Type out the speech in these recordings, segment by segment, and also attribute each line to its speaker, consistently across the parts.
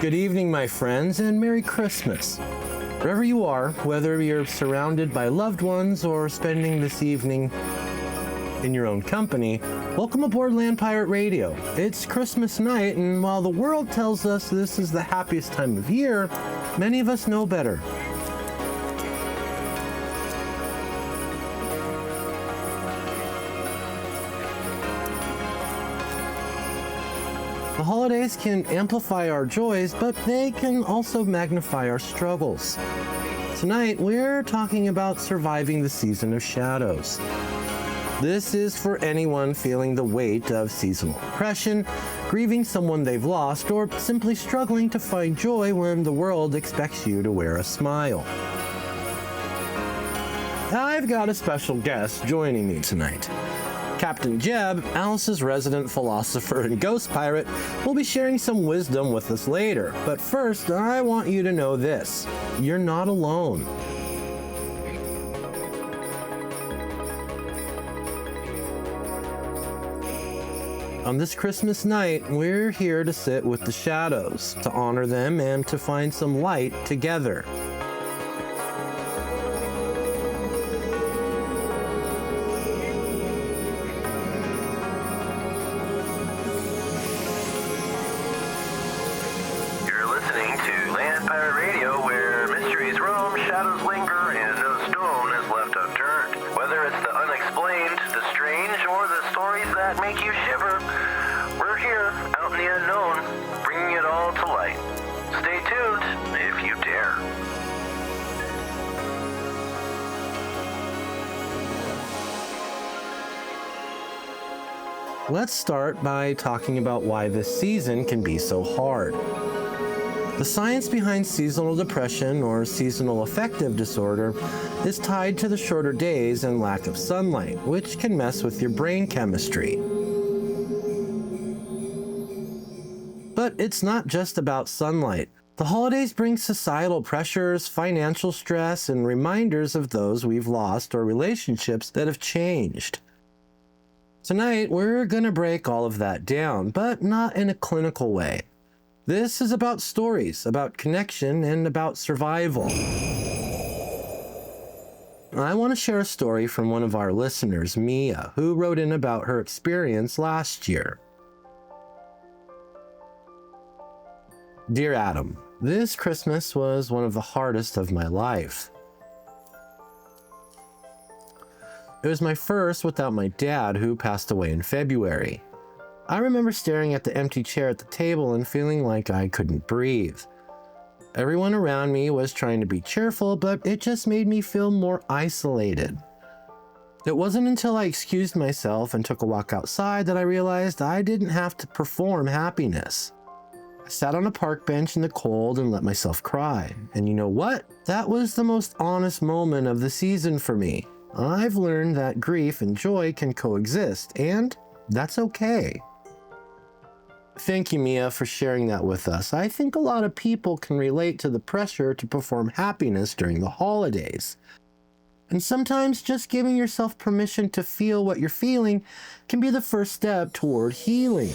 Speaker 1: Good evening, my friends, and Merry Christmas. Wherever you are, whether you're surrounded by loved ones or spending this evening in your own company, welcome aboard Land Pirate Radio. It's Christmas night, and while the world tells us this is the happiest time of year, many of us know better. The holidays can amplify our joys, but they can also magnify our struggles. Tonight, we're talking about surviving the season of shadows. This is for anyone feeling the weight of seasonal depression, grieving someone they've lost, or simply struggling to find joy when the world expects you to wear a smile. I've got a special guest joining me tonight. Captain Jeb, Alice's resident philosopher and ghost pirate, will be sharing some wisdom with us later. But first, I want you to know this: you're not alone. On this Christmas night, we're here to sit with the shadows, to honor them, and to find some light together. Let's start by talking about why this season can be so hard. The science behind seasonal depression, or seasonal affective disorder, is tied to the shorter days and lack of sunlight, which can mess with your brain chemistry. But it's not just about sunlight. The holidays bring societal pressures, financial stress, and reminders of those we've lost or relationships that have changed. Tonight, we're going to break all of that down, but not in a clinical way. This is about stories, about connection, and about survival. I want to share a story from one of our listeners, Mia, who wrote in about her experience last year. Dear Adam, this Christmas was one of the hardest of my life. It was my first without my dad, who passed away in February. I remember staring at the empty chair at the table and feeling like I couldn't breathe. Everyone around me was trying to be cheerful, but it just made me feel more isolated. It wasn't until I excused myself and took a walk outside that I realized I didn't have to perform happiness. I sat on a park bench in the cold and let myself cry. And you know what? That was the most honest moment of the season for me. I've learned that grief and joy can coexist, and that's okay. Thank you, Mia, for sharing that with us. I think a lot of people can relate to the pressure to perform happiness during the holidays. And sometimes just giving yourself permission to feel what you're feeling can be the first step toward healing.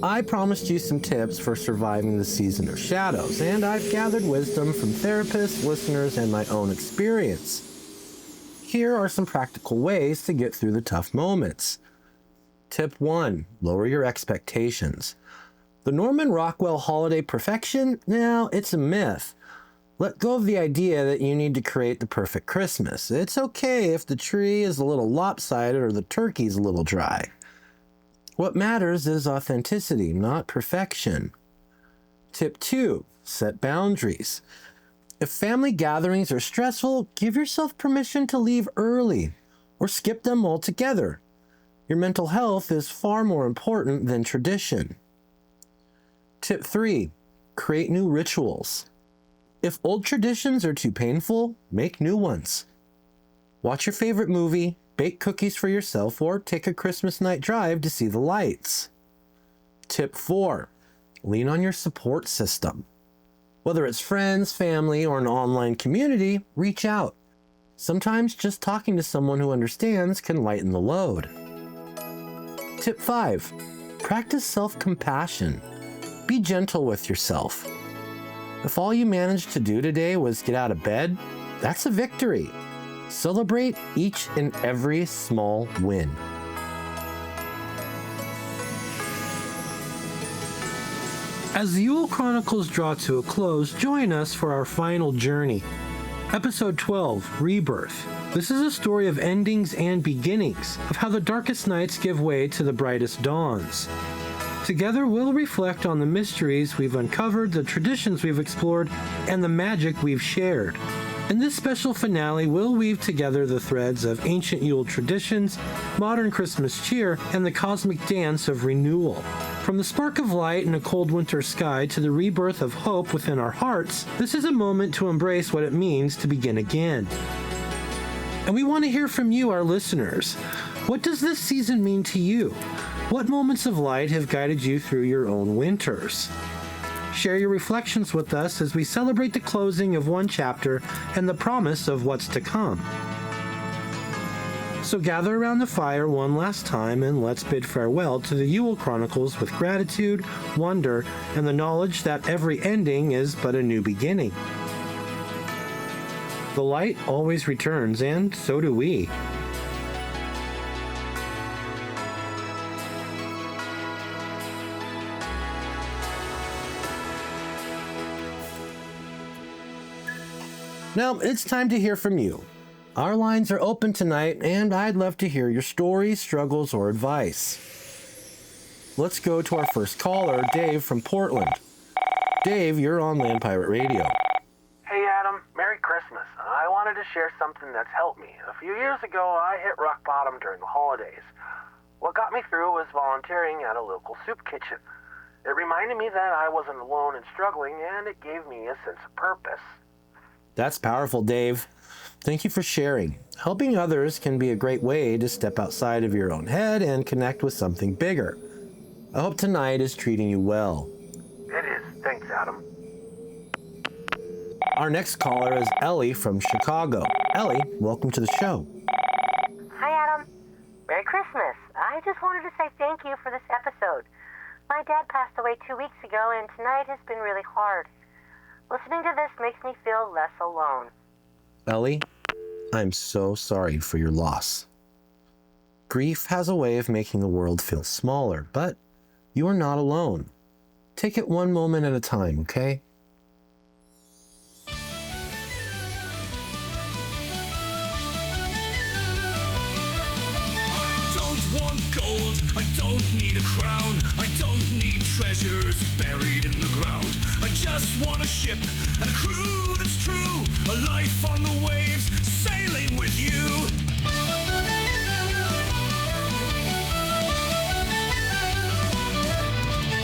Speaker 1: I promised you some tips for surviving the season of shadows, and I've gathered wisdom from therapists, listeners, and my own experience. Here are some practical ways to get through the tough moments. Tip 1. Lower your expectations. The Norman Rockwell holiday perfection? Now, it's a myth. Let go of the idea that you need to create the perfect Christmas. It's okay if the tree is a little lopsided or the turkey's a little dry. What matters is authenticity, not perfection. Tip 2. Set boundaries. If family gatherings are stressful, give yourself permission to leave early or skip them altogether. Your mental health is far more important than tradition. Tip 3. Create new rituals. If old traditions are too painful, make new ones. Watch your favorite movie, bake cookies for yourself, or take a Christmas night drive to see the lights. Tip 4. Lean on your support system. Whether it's friends, family, or an online community, reach out. Sometimes just talking to someone who understands can lighten the load. Tip 5. Practice self-compassion. Be gentle with yourself. If all you managed to do today was get out of bed, that's a victory. Celebrate each and every small win. As the Yule Chronicles draw to a close, join us for our final journey. Episode 12, Rebirth. This is a story of endings and beginnings, of how the darkest nights give way to the brightest dawns. Together, we'll reflect on the mysteries we've uncovered, the traditions we've explored, and the magic we've shared. In this special finale, we'll weave together the threads of ancient Yule traditions, modern Christmas cheer, and the cosmic dance of renewal. From the spark of light in a cold winter sky to the rebirth of hope within our hearts, this is a moment to embrace what it means to begin again. And we want to hear from you, our listeners. What does this season mean to you? What moments of light have guided you through your own winters? Share your reflections with us as we celebrate the closing of one chapter and the promise of what's to come. So gather around the fire one last time and let's bid farewell to the Yule Chronicles with gratitude, wonder, and the knowledge that every ending is but a new beginning. The light always returns, and so do we. Now, it's time to hear from you. Our lines are open tonight, and I'd love to hear your stories, struggles, or advice. Let's go to our first caller, Dave from Portland. Dave, you're on Land Pirate Radio.
Speaker 2: Hey Adam, Merry Christmas. I wanted to share something that's helped me. A few years ago, I hit rock bottom during the holidays. What got me through was volunteering at a local soup kitchen. It reminded me that I wasn't alone in struggling, and it gave me a sense of purpose.
Speaker 1: That's powerful, Dave. Thank you for sharing. Helping others can be a great way to step outside of your own head and connect with something bigger. I hope tonight is treating you well.
Speaker 2: It is. Thanks, Adam.
Speaker 1: Our next caller is Ellie from Chicago. Ellie, welcome to the show.
Speaker 3: Hi, Adam. Merry Christmas. I just wanted to say thank you for this episode. My dad passed away 2 weeks ago, and tonight has been really hard. Listening to this makes me feel less alone.
Speaker 1: Ellie, I'm so sorry for your loss. Grief has a way of making the world feel smaller, but you are not alone. Take it one moment at a time, okay?
Speaker 4: I don't need a crown, I don't need treasures buried in the ground. I just want a ship and a crew that's true, a life on the waves, sailing with you.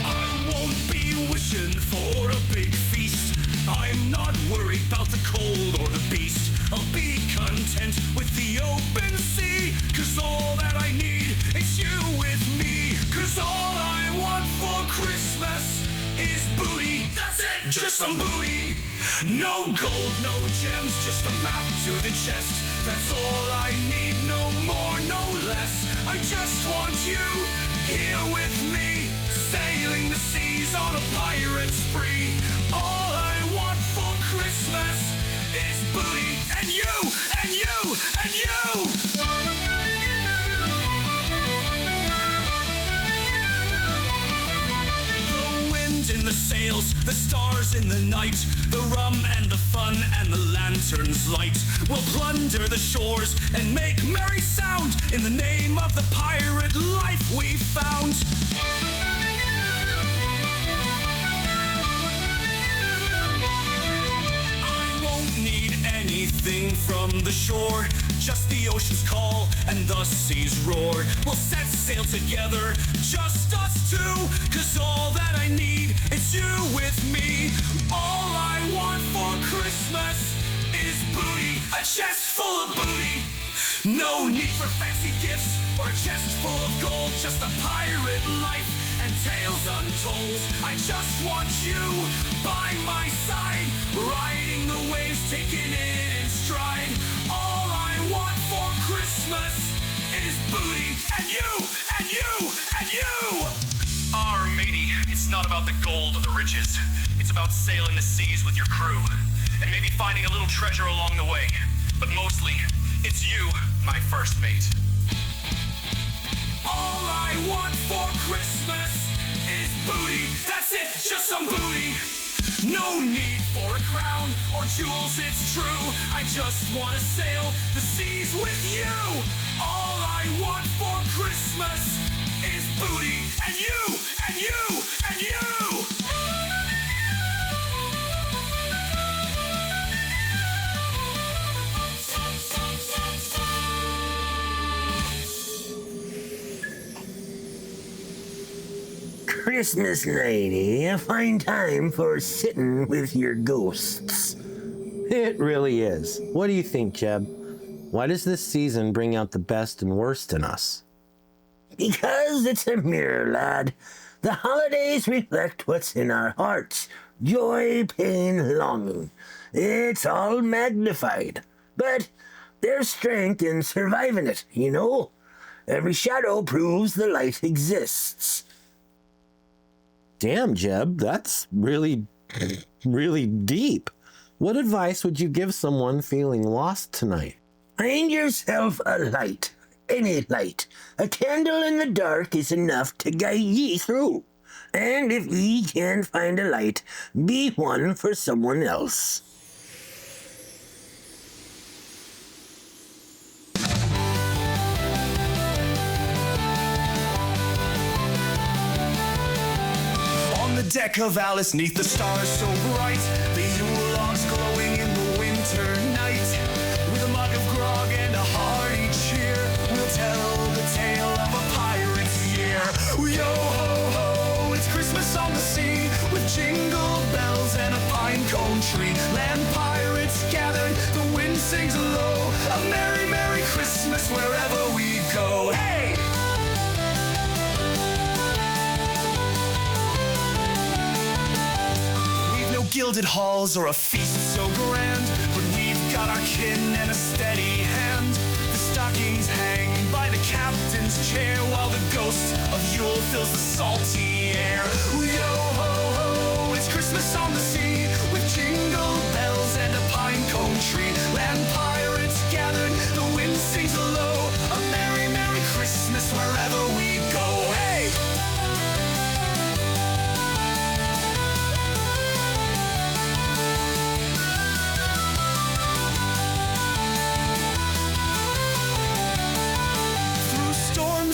Speaker 4: I won't be wishing for a big feast. I'm not worried about the cold or the beast. I'll be content with the open sea, 'cause all that I need is you with me. 'Cause all I want for Christmas is booty. That's it, just some booty. No gold, no gems, just a map to the chest. That's all I need, no more, no less. I just want you here with me, sailing the seas on a pirate spree. All I want for Christmas is booty, and you, and you, and you. In the sails, the stars in the night, the rum and the fun and the lantern's light. We'll plunder the shores and make merry sound in the name of the pirate life we found. I won't need anything from the shore, just the ocean's call and the sea's roar. We'll set sail together, just us two, 'cause all that I need is you with me. All I want for Christmas is booty, a chest full of booty. No need for fancy gifts or a chest full of gold, just a pirate life and tales untold. I just want you by my side, riding the waves, taking it in stride. All want for Christmas is booty, and you, and you, and you! Matey, it's not about the gold or the riches. It's about sailing the seas with your crew, and maybe finding a little treasure along the way. But mostly, it's you, my first mate. All I want for Christmas is booty. That's it, just some booty. No need for a crown or jewels, it's true. I just want to sail the seas with you. All I want for Christmas is booty. And you, and you, and you.
Speaker 5: Christmas night, eh? A fine time for sitting with your ghosts.
Speaker 1: It really is. What do you think, Jeb? Why does this season bring out the best and worst in us?
Speaker 5: Because it's a mirror, lad. The holidays reflect what's in our hearts. Joy, pain, longing. It's all magnified. But there's strength in surviving it, you know? Every shadow proves the light exists.
Speaker 1: Damn, Jeb, that's really deep. What advice would you give someone feeling lost tonight?
Speaker 5: Find yourself a light. Any light. A candle in the dark is enough to guide ye through. And if ye can't find a light, be one for someone else.
Speaker 4: On the deck of Alice, neath the stars so bright, the Yule logs glowing in the winter night. With a mug of grog and a hearty cheer, we'll tell the tale of a pirate's year. Yo ho ho, it's Christmas on the sea, with jingle bells and a pine cone tree. Land pirates gathered, the wind sings low, a merry, merry Christmas wherever we go. Hey! Gilded halls or a feast so grand, but we've got our kin and a steady hand. The stockings hang by the captain's chair, while the ghost of Yule fills the salty air. Yo ho ho, it's Christmas on the sea, with jingle bells and a pine cone tree. Land pirates gathered, the wind sings low, a merry, merry Christmas wherever we go. Hey!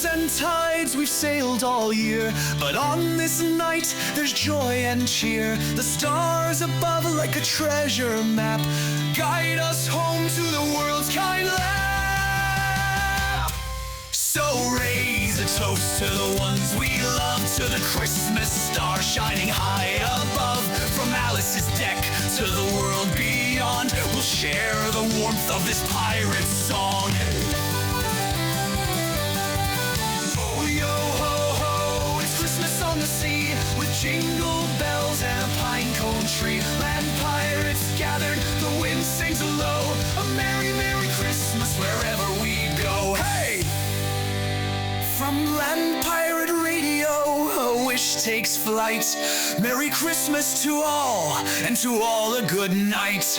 Speaker 4: And tides we've sailed all year, but on this night there's joy and cheer. The stars above like a treasure map guide us home to the world's kind lap. So raise a toast to the ones we love, to the Christmas star shining high above. From Alice's deck to the world beyond, we'll share the warmth of this pirate song. On the sea, with jingle bells and a pine cone tree. Land pirates gathered, the wind sings low, a merry, merry Christmas wherever we go. Hey! From Land Pirate Radio, a wish takes flight. Merry Christmas to all, and to all a good night.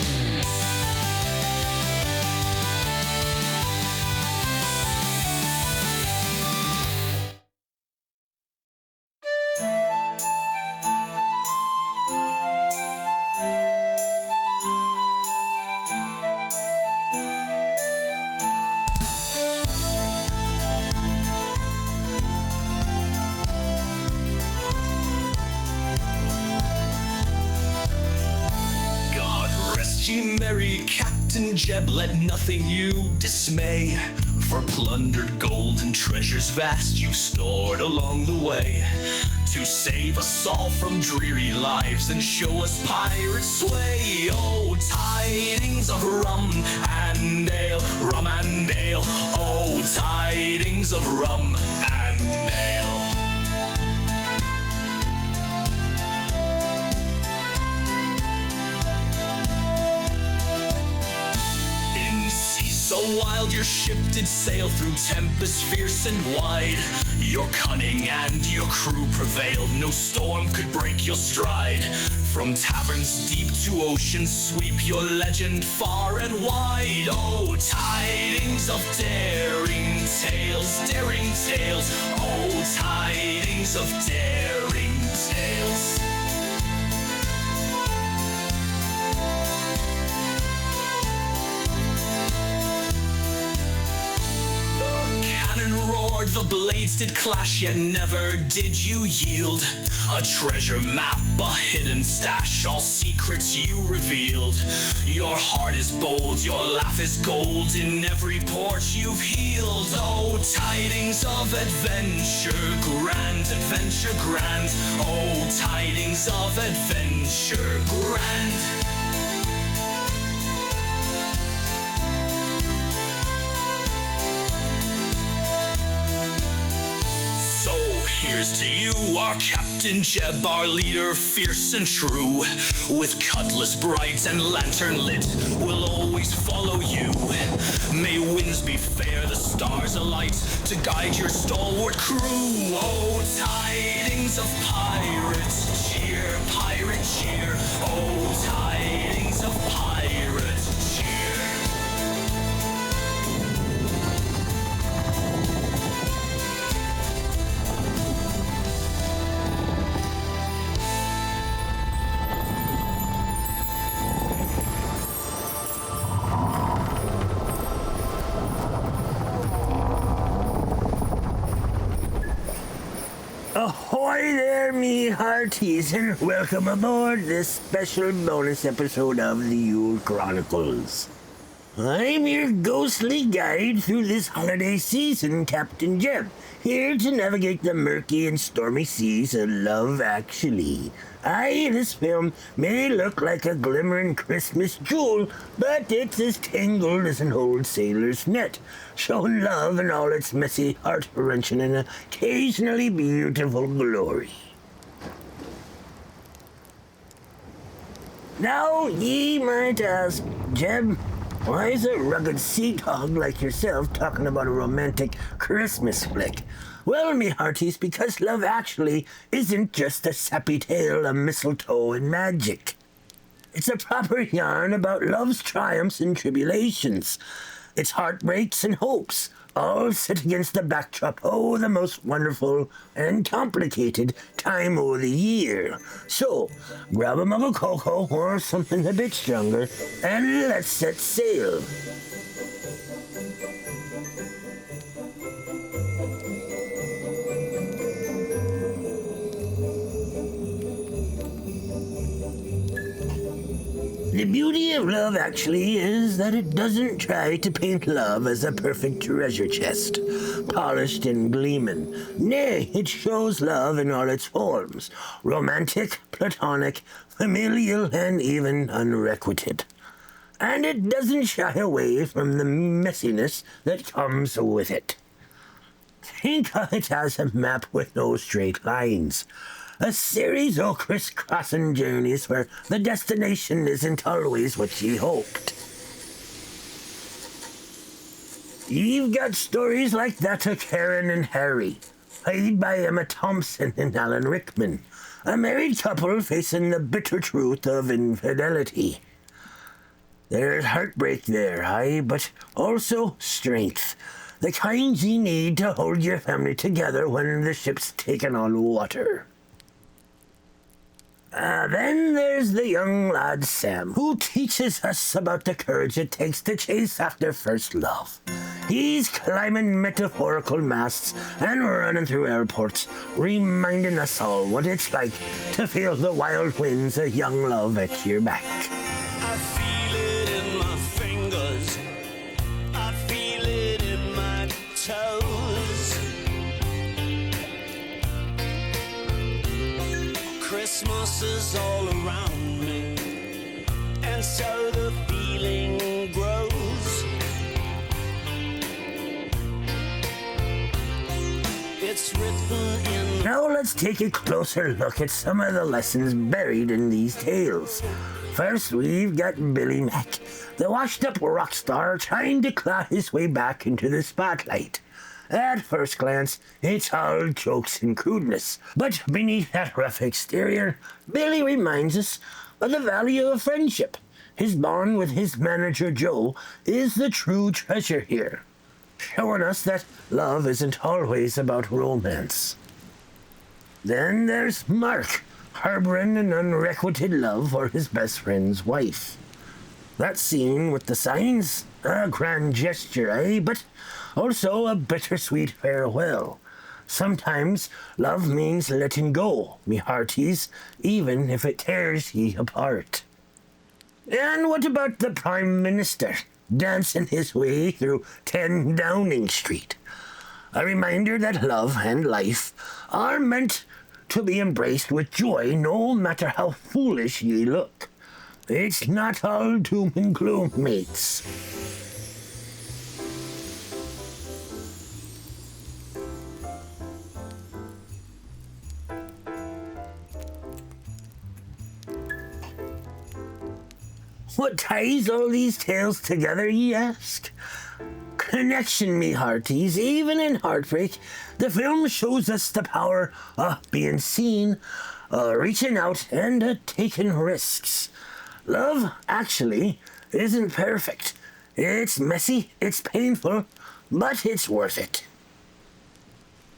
Speaker 4: Merry Captain Jeb, let nothing you dismay. For plundered gold and treasures vast you've stored along the way, to save us all from dreary lives and show us pirate sway. Oh, tidings of rum and ale, rum and ale. Oh, tidings of rum and ale. So wild your ship did sail through tempests fierce and wide. Your cunning and your crew prevailed, no storm could break your stride. From taverns deep to ocean sweep, your legend far and wide. Oh, tidings of daring tales, daring tales. Oh, tidings of daring tales. Roared, the blades did clash, yet never did you yield. A treasure map, a hidden stash, all secrets you revealed. Your heart is bold, your laugh is gold, in every port you've healed. Oh, tidings of adventure grand, adventure grand. Oh, tidings of adventure grand. Here's to you, our Captain Jeb, our leader fierce and true. With cutlass bright and lantern lit, we'll always follow you. May winds be fair, the stars alight, to guide your stalwart crew. Oh, tidings of pirates, cheer, pirate cheer. Oh, tidings of pirate cheer.
Speaker 5: Ahoy there, me hearties, and welcome aboard this special bonus episode of the Yule Chronicles. I'm your ghostly guide through this holiday season, Captain Jeb, here to navigate the murky and stormy seas of Love Actually. Aye, this film may look like a glimmering Christmas jewel, but it's as tangled as an old sailor's net, showing love in all its messy, heart-wrenching, and occasionally beautiful glory. Now, ye might ask, Jeb, why is a rugged sea dog like yourself talking about a romantic Christmas flick? Well, me hearties, because Love Actually isn't just a sappy tale of mistletoe and magic. It's a proper yarn about love's triumphs and tribulations, its heartbreaks and hopes, all set against the backdrop of the most wonderful and complicated time of the year. So, grab a mug of cocoa or something a bit stronger, and let's set sail. The beauty of Love Actually is that it doesn't try to paint love as a perfect treasure chest, polished and gleaming. Nay, it shows love in all its forms, romantic, platonic, familial, and even unrequited. And it doesn't shy away from the messiness that comes with it. Think of it as a map with no straight lines. A series of crisscrossing journeys where the destination isn't always what ye hoped. You've got stories like that of Karen and Harry, played by Emma Thompson and Alan Rickman, a married couple facing the bitter truth of infidelity. There's heartbreak there, aye, but also strength, the kind ye need to hold your family together when the ship's taken on water. Then there's the young lad Sam, who teaches us about the courage it takes to chase after first love. He's climbing metaphorical masts and running through airports, reminding us all what it's like to feel the wild winds of young love at your back.
Speaker 4: I feel it in my fingers, I feel it in my toes. Christmas is all around me, and so the feeling grows. It's written in.
Speaker 5: Now let's take a closer look at some of the lessons buried in these tales. First, we've got Billy Mack, the washed-up rock star trying to claw his way back into the spotlight. At first glance, it's all jokes and crudeness, but beneath that rough exterior, Billy reminds us of the value of friendship. His bond with his manager Joe is the true treasure here, showing us that love isn't always about romance. Then there's Mark, harboring an unrequited love for his best friend's wife. That scene with the signs, a grand gesture, but also a bittersweet farewell. Sometimes love means letting go, me hearties, even if it tears ye apart. And what about the Prime Minister, dancing his way through 10 Downing Street? A reminder that love and life are meant to be embraced with joy, no matter how foolish ye look. It's not all doom and gloom, mates. What ties all these tales together, ye ask? Connection, me hearties. Even in heartbreak, the film shows us the power of being seen, reaching out, and taking risks. Love, actually, isn't perfect. It's messy, it's painful, but it's worth it.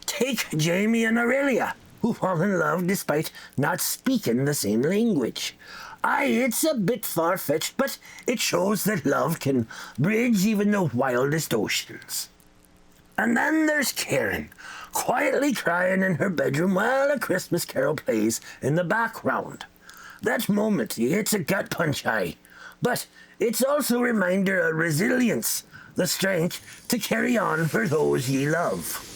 Speaker 5: Take Jamie and Aurelia, who fall in love despite not speaking the same language. Aye, it's a bit far-fetched, but it shows that love can bridge even the wildest oceans. And then there's Karen, quietly crying in her bedroom while A Christmas Carol plays in the background. That moment, it's a gut punch, aye, but it's also a reminder of resilience, the strength to carry on for those ye love.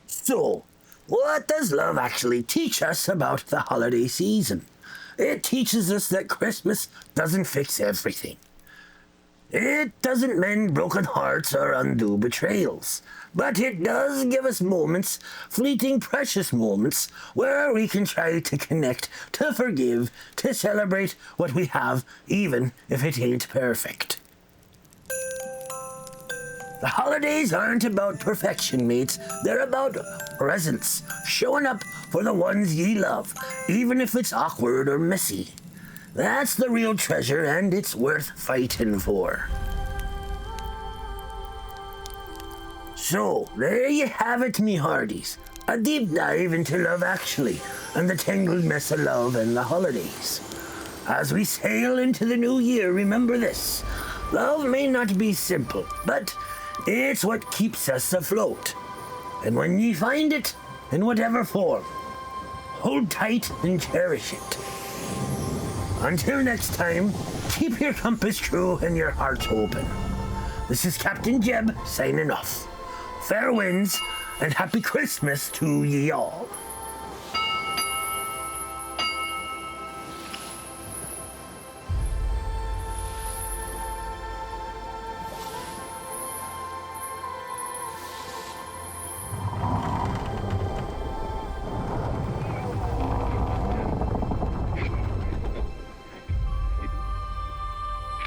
Speaker 5: So, what does love actually teach us about the holiday season? It teaches us that Christmas doesn't fix everything. It doesn't mend broken hearts or undo betrayals. But it does give us moments, fleeting precious moments, where we can try to connect, to forgive, to celebrate what we have, even if it ain't perfect. The holidays aren't about perfection, mates. They're about presence, showing up for the ones ye love, even if it's awkward or messy. That's the real treasure, and it's worth fighting for. So, there you have it, me hearties. A deep dive into Love Actually, and the tangled mess of love and the holidays. As we sail into the new year, remember this. Love may not be simple, but it's what keeps us afloat. And when ye find it, in whatever form, hold tight and cherish it. Until next time, keep your compass true and your hearts open. This is Captain Jeb signing off. Fair winds and Happy Christmas to ye all.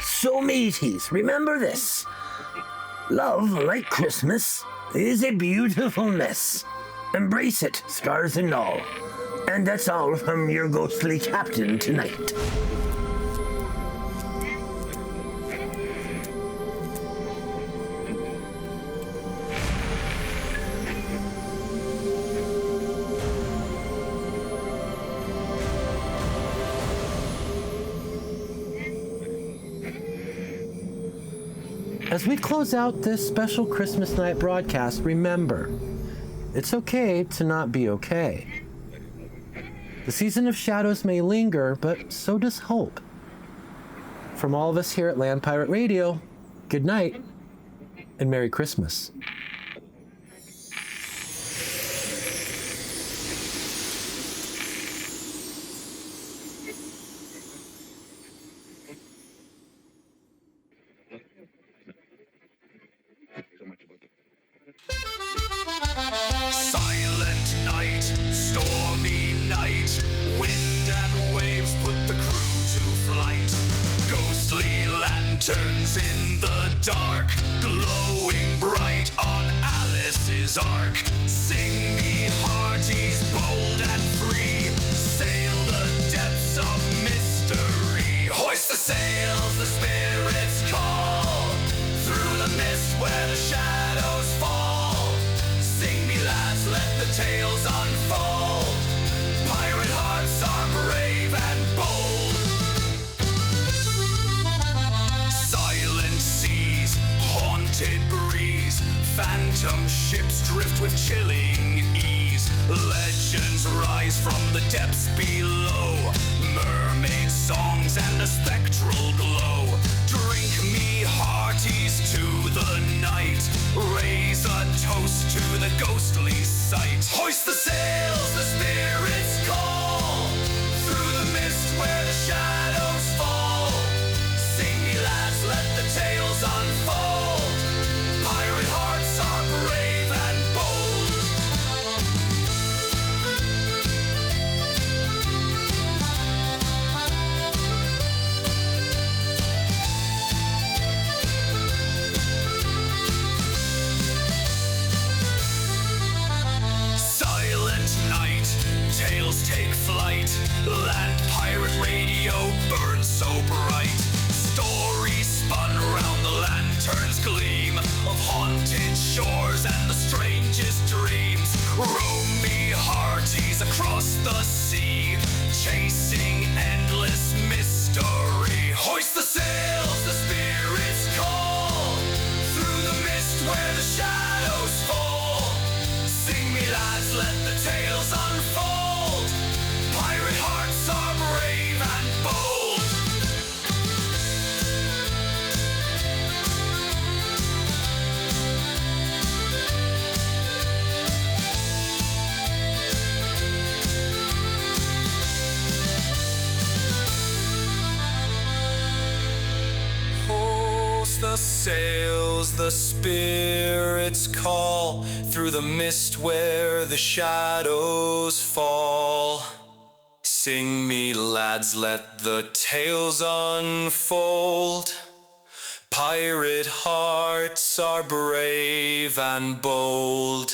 Speaker 5: So mateys, remember this. Love, like Christmas, is a beautiful mess. Embrace it, scars and all. And that's all from your ghostly captain tonight.
Speaker 1: As we close out this special Christmas night broadcast, remember, it's okay to not be okay. The season of shadows may linger, but so does hope. From all of us here at Land Pirate Radio, good night and Merry Christmas.
Speaker 4: lanterns in the dark, glowing bright on Alice's ark. Sing me hearties, bold and free, sail the depths of mystery. Hoist the sails, the spirits call, through the mist where the shadows fall. Sing me lads, let the tales unfold. Pirate hearts are brave and bold. Silent seas, haunted breeze, phantom ships drift with chilling ease. Legends rise from the depths below, mermaid songs and a spectral glow. Drink me hearties to the night, raise a toast to the ghostly sight. Hoist the sails, the spirits call, through the mist where the shadows fall. Sing me lads, let the tales unfold. Pirate hearts are brave and bold. Silent night, tales take flight. Land pirate radio burns so bright. Stories spun round the lantern's gleam, of haunted shores and the strangest dreams. Roam me hearties across the sea, chasing endless mystery. Hoist the sails, the spirits call, through the mist where the shadows fall. Sing me lads, let the tales unfold. Pirate hearts are brave and bold. Hoist the sails, the spirits call, through the mist where the shadows fall. Sing me lads, let the tales unfold. Pirate hearts are brave and bold.